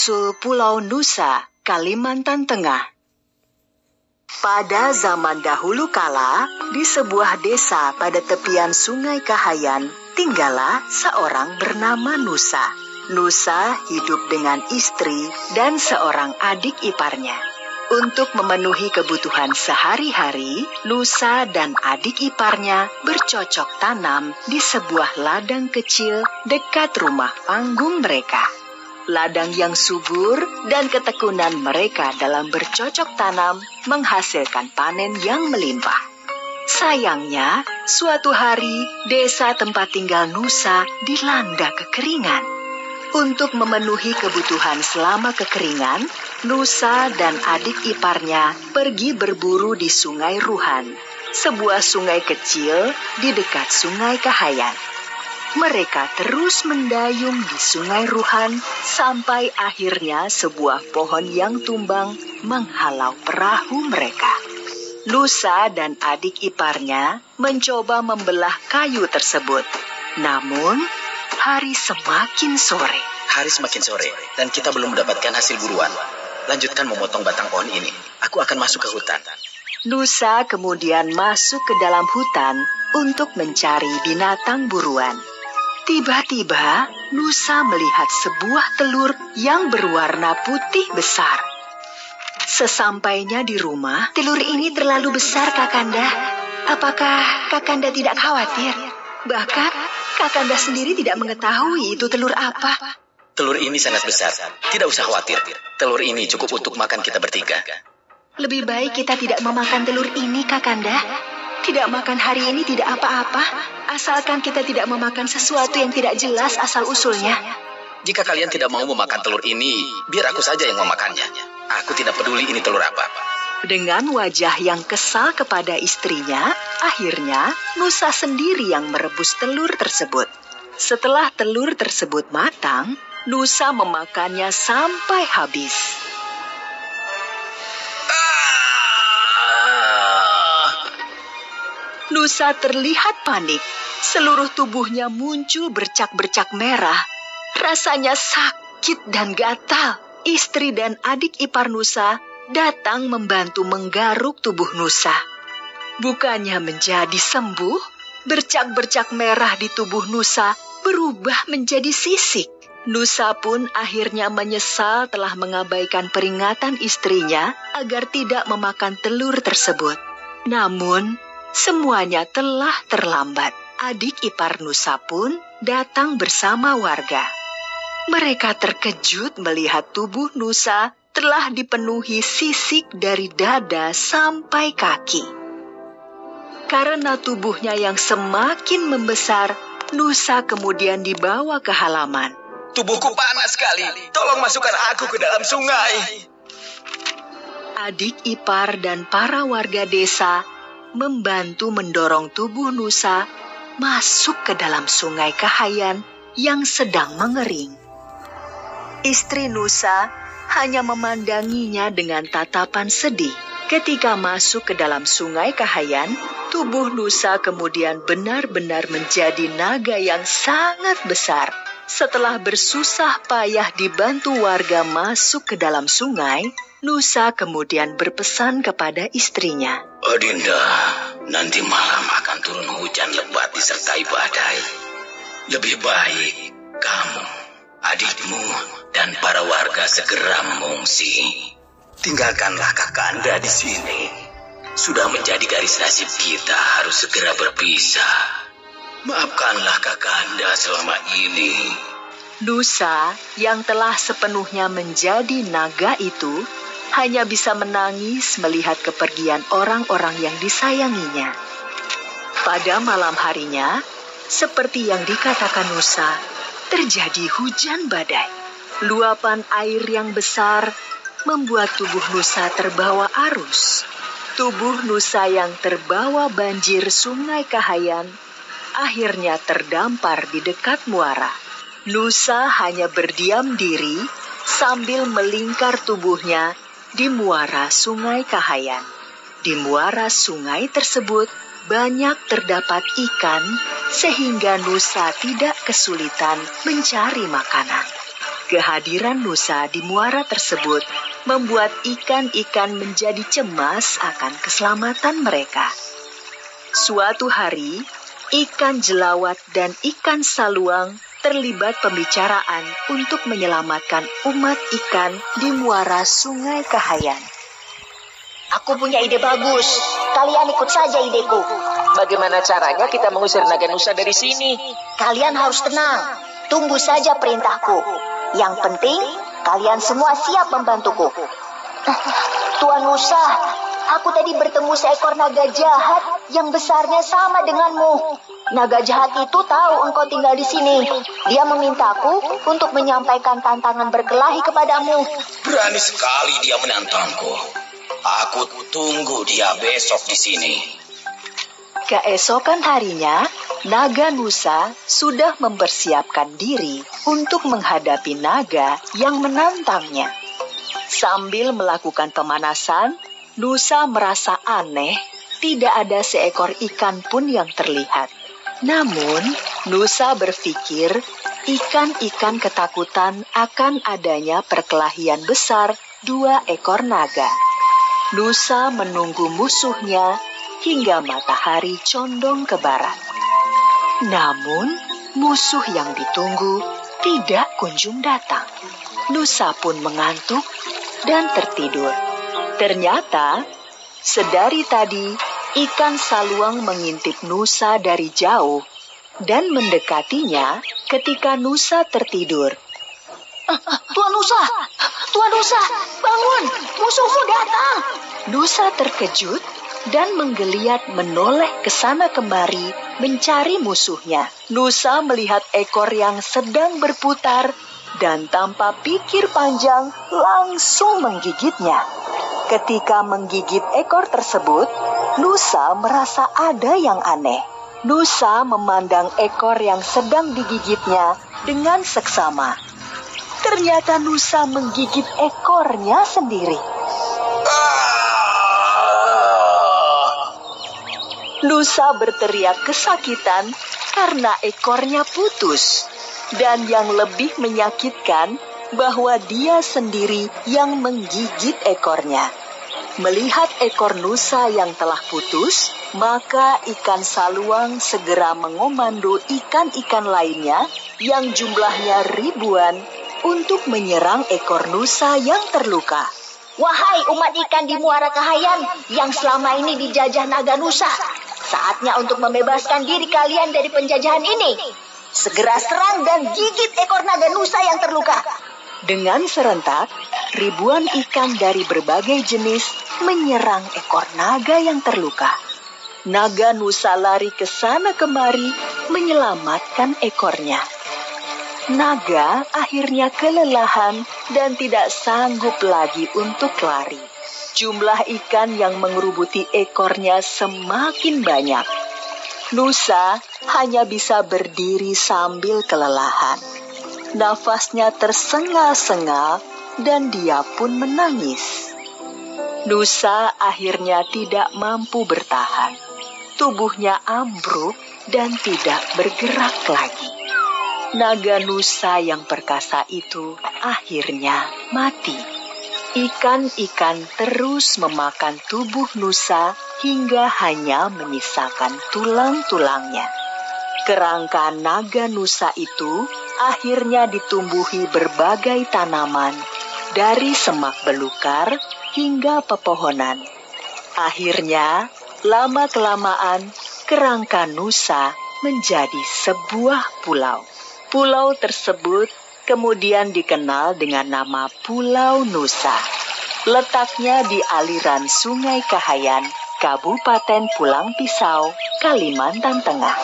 asal-usul Pulau Nusa, Kalimantan Tengah. Pada zaman dahulu kala, di sebuah desa pada tepian Sungai Kahayan, tinggallah seorang bernama Nusa. Nusa hidup dengan istri dan seorang adik iparnya. Untuk memenuhi kebutuhan sehari-hari, Nusa dan adik iparnya bercocok tanam di sebuah ladang kecil dekat rumah panggung mereka. Ladang yang subur dan ketekunan mereka dalam bercocok tanam menghasilkan panen yang melimpah. Sayangnya, suatu hari desa tempat tinggal Nusa dilanda kekeringan. Untuk memenuhi kebutuhan selama kekeringan, Nusa dan adik iparnya pergi berburu di Sungai Ruhan, sebuah sungai kecil di dekat Sungai Kahayan. Mereka terus mendayung di Sungai Ruhan sampai akhirnya sebuah pohon yang tumbang menghalau perahu mereka. Nusa dan adik iparnya mencoba membelah kayu tersebut. Namun, hari semakin sore. Hari semakin sore dan kita belum mendapatkan hasil buruan. Lanjutkan memotong batang pohon ini. Aku akan masuk ke hutan. Nusa kemudian masuk ke dalam hutan untuk mencari binatang buruan. Tiba-tiba, Nusa melihat sebuah telur yang berwarna putih besar. Sesampainya di rumah, telur ini terlalu besar, Kakanda. Apakah Kakanda tidak khawatir? Bahkan, Kakanda sendiri tidak mengetahui itu telur apa. Telur ini sangat besar. Tidak usah khawatir. Telur ini cukup untuk makan kita bertiga. Lebih baik kita tidak memakan telur ini, Kakanda. Tidak makan hari ini tidak apa-apa, asalkan kita tidak memakan sesuatu yang tidak jelas asal-usulnya. Jika kalian tidak mau memakan telur ini, biar aku saja yang memakannya. Aku tidak peduli ini telur apa. Dengan wajah yang kesal kepada istrinya, akhirnya Nusa sendiri yang merebus telur tersebut. Setelah telur tersebut matang, Nusa memakannya sampai habis. Nusa terlihat panik. Seluruh tubuhnya muncul bercak-bercak merah. Rasanya sakit dan gatal. Istri dan adik ipar Nusa datang membantu menggaruk tubuh Nusa. Bukannya menjadi sembuh, bercak-bercak merah di tubuh Nusa berubah menjadi sisik. Nusa pun akhirnya menyesal telah mengabaikan peringatan istrinya agar tidak memakan telur tersebut. Namun, semuanya telah terlambat. Adik ipar Nusa pun datang bersama warga. Mereka terkejut melihat tubuh Nusa telah dipenuhi sisik dari dada sampai kaki. Karena tubuhnya yang semakin membesar, Nusa kemudian dibawa ke halaman. Tubuhku panas sekali. Tolong masukkan aku ke dalam sungai. Adik ipar dan para warga desa membantu mendorong tubuh Nusa masuk ke dalam Sungai Kahayan yang sedang mengering. Istri Nusa hanya memandanginya dengan tatapan sedih. Ketika masuk ke dalam Sungai Kahayan, tubuh Nusa kemudian benar-benar menjadi naga yang sangat besar. Setelah bersusah payah dibantu warga masuk ke dalam sungai, Nusa kemudian berpesan kepada istrinya. Adinda, nanti malam akan turun hujan lebat disertai badai. Lebih baik kamu, adikmu, dan para warga segera mengungsi. Tinggalkanlah Kakanda di sini. Sudah menjadi garis nasib kita harus segera berpisah. Maafkanlah Kakanda selama ini. Nusa yang telah sepenuhnya menjadi naga itu hanya bisa menangis melihat kepergian orang-orang yang disayanginya. Pada malam harinya, seperti yang dikatakan Nusa, terjadi hujan badai. Luapan air yang besar membuat tubuh Nusa terbawa arus. Tubuh Nusa yang terbawa banjir Sungai Kahayan akhirnya terdampar di dekat muara. Nusa hanya berdiam diri sambil melingkar tubuhnya di muara Sungai Kahayan. Di muara sungai tersebut banyak terdapat ikan sehingga Nusa tidak kesulitan mencari makanan. Kehadiran Nusa di muara tersebut membuat ikan-ikan menjadi cemas akan keselamatan mereka. Suatu hari, ikan jelawat dan ikan saluang terlibat pembicaraan untuk menyelamatkan umat ikan di muara Sungai Kahayan. Aku punya ide bagus. Kalian ikut saja ideku. Bagaimana caranya kita mengusir naga Nusa dari sini? Kalian harus tenang. Tunggu saja perintahku. Yang penting, kalian semua siap membantuku. Tuan Nusa, aku tadi bertemu seekor naga jahat yang besarnya sama denganmu. Naga jahat itu tahu engkau tinggal di sini. Dia memintaku untuk menyampaikan tantangan berkelahi kepadamu. Berani sekali dia menantangku. Aku tunggu dia besok di sini. Keesokan harinya, naga Nusa sudah mempersiapkan diri untuk menghadapi naga yang menantangnya. Sambil melakukan pemanasan, Nusa merasa aneh, tidak ada seekor ikan pun yang terlihat. Namun, Nusa berpikir ikan-ikan ketakutan akan adanya perkelahian besar 2 ekor naga. Nusa menunggu musuhnya hingga matahari condong ke barat. Namun, musuh yang ditunggu tidak kunjung datang. Nusa pun mengantuk dan tertidur. Ternyata, sedari tadi, ikan saluang mengintip Nusa dari jauh dan mendekatinya ketika Nusa tertidur. Tuan Nusa, bangun, musuhmu datang. Nusa terkejut dan menggeliat menoleh ke sana kemari mencari musuhnya. Nusa melihat ekor yang sedang berputar dan tanpa pikir panjang langsung menggigitnya. Ketika menggigit ekor tersebut, Nusa merasa ada yang aneh. Nusa memandang ekor yang sedang digigitnya dengan seksama. Ternyata Nusa menggigit ekornya sendiri. Nusa berteriak kesakitan karena ekornya putus. Dan yang lebih menyakitkan, bahwa dia sendiri yang menggigit ekornya. Melihat ekor Nusa yang telah putus, maka ikan saluang segera mengomando ikan-ikan lainnya yang jumlahnya ribuan untuk menyerang ekor Nusa yang terluka. Wahai umat ikan di Muara Kahayan yang selama ini dijajah naga Nusa, saatnya untuk membebaskan diri kalian dari penjajahan ini. Segera serang dan gigit ekor naga Nusa yang terluka. Dengan serentak, ribuan ikan dari berbagai jenis menyerang ekor naga yang terluka. Naga Nusa lari ke sana kemari menyelamatkan ekornya. Naga akhirnya kelelahan dan tidak sanggup lagi untuk lari. Jumlah ikan yang mengerubuti ekornya semakin banyak. Nusa hanya bisa berdiri sambil kelelahan. Nafasnya tersengal-sengal dan dia pun menangis. Nusa akhirnya tidak mampu bertahan. Tubuhnya ambruk dan tidak bergerak lagi. Naga Nusa yang perkasa itu akhirnya mati. Ikan-ikan terus memakan tubuh Nusa hingga hanya menyisakan tulang-tulangnya. Kerangka naga Nusa itu akhirnya ditumbuhi berbagai tanaman, dari semak belukar hingga pepohonan. Akhirnya, lama-kelamaan, kerangka Nusa menjadi sebuah pulau. Pulau tersebut kemudian dikenal dengan nama Pulau Nusa. Letaknya di aliran Sungai Kahayan, Kabupaten Pulang Pisau, Kalimantan Tengah.